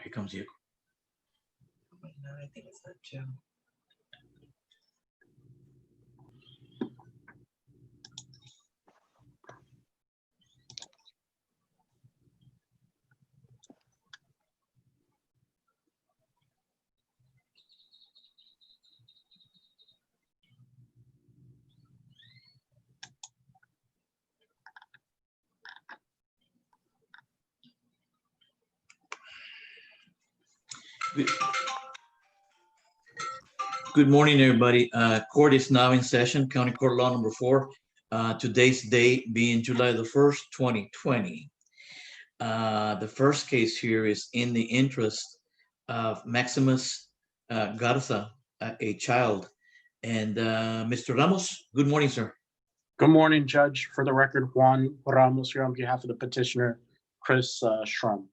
here comes Diego. No, I think it's not Joe. Good morning, everybody. Court is now in session, County Court Law number 4. Today's date being July the 1st, 2020. The first case here is in the interest of Maximus Garza, a child. And Mr. Ramos, good morning, sir. Good morning, Judge. For the record, Juan Ramos here on behalf of the petitioner, Chris Schrum.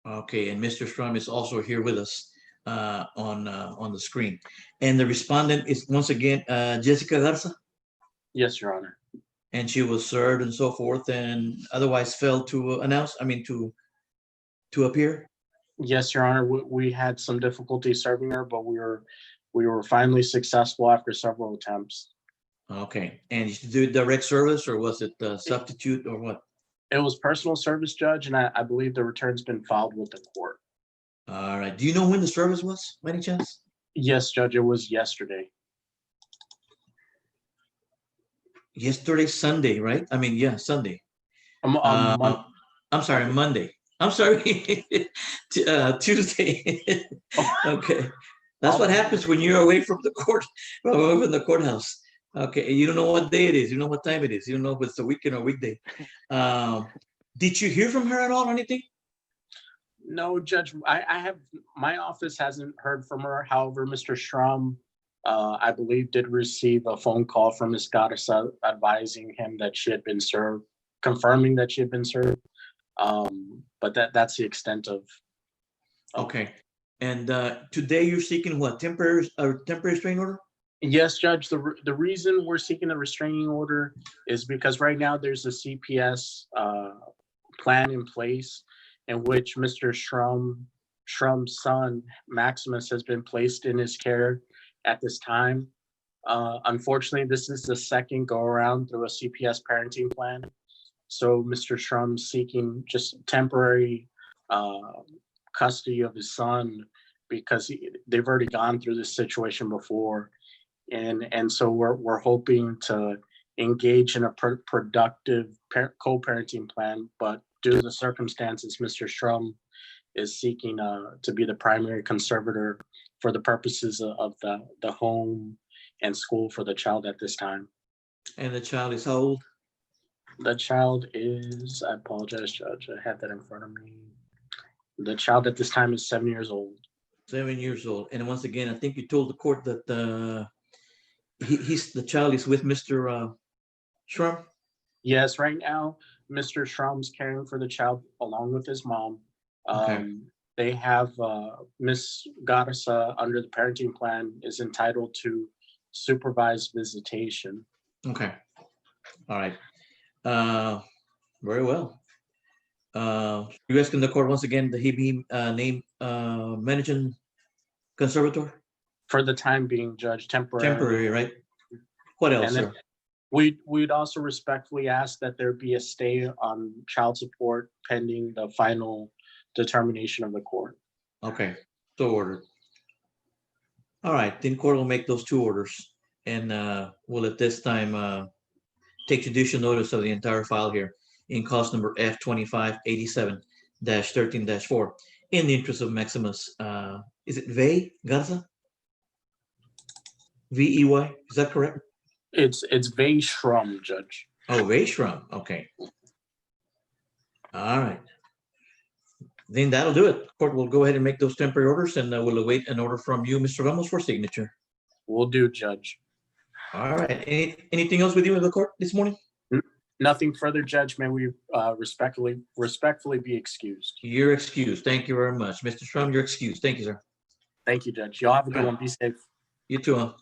Okay, and Mr. Strum is also here with us on the screen. And the respondent is once again Jessica Garza, Yes, Your Honor. and she was served and so forth, and otherwise failed to to appear. Yes, Your Honor. We had some difficulty serving her, but we were finally successful after several attempts. Okay, and did you do direct service, or was it substitute, or what? It was personal service, Judge, and I believe the return's been filed with the court. All right. Do you know when the service was, by any chance? Yes, Judge. It was yesterday. Yesterday, Sunday, right? I mean, yeah, Sunday. Mon- I'm sorry, Monday. I'm sorry, Tuesday. Okay, that's what happens when you're away from the court, from the courthouse. Okay, you don't know what day it is. You know what time it is. You don't know if it's a weekend or weekday. Did you hear from her at all or anything? No, Judge. My office hasn't heard from her. However, Mr. Schrum, I believe, did receive a phone call from Ms. Garza advising him that she had been served, confirming that she had been served. But that's the extent of. Okay, and today you're seeking what, temporary restraining order? Yes, Judge. The reason we're seeking a restraining order is because right now there's a CPS plan in place in which Mr. Shrum's son, Maximus, has been placed in his care at this time. Unfortunately, this is the second go around through a CPS parenting plan. So Mr. Shrum's seeking just temporary custody of his son because they've already gone through this situation before. And so we're hoping to engage in a productive co-parenting plan, but due to the circumstances, Mr. Schrum is seeking to be the primary conservator for the purposes of the home and school for the child at this time. And the child is how old? The child is, I apologize, Judge, I have that in front of me. The child at this time is 7 years old. 7 years old. And once again, I think you told the court that the child is with Mr. Schrum? Yes, right now, Mr. Schrum's caring for the child along with his mom. Okay. They have Miss Garza under the parenting plan is entitled to supervised visitation. Okay. All right. Very well. You asking the court once again that he be named managing conservator? For the time being, Judge, temporary. Temporary, right? What else, And then sir? we'd also respectfully ask that there be a stay on child support pending the final determination of the court. Okay, so ordered. All right, then court will make those two orders, and will at this time take judicial notice of the entire file here in cause number F2587-13-4 in the interest of Maximus. Is it Vey Garza? V-E-Y, is that correct? It's Vey Schrum, Judge. Oh, Vey Schrum, okay. All right. Then that'll do it. Court will go ahead and make those temporary orders, and we'll await an order from you, Mr. Ramos, for signature. Will do, Judge. All right. Anything else with you in the court this morning? Nothing further, Judge. May we respectfully be excused. You're excused. Thank you very much. Mr. Schrum, you're excused. Thank you, sir. Thank you, Judge. Y'all have a good one. Be safe. You too, huh?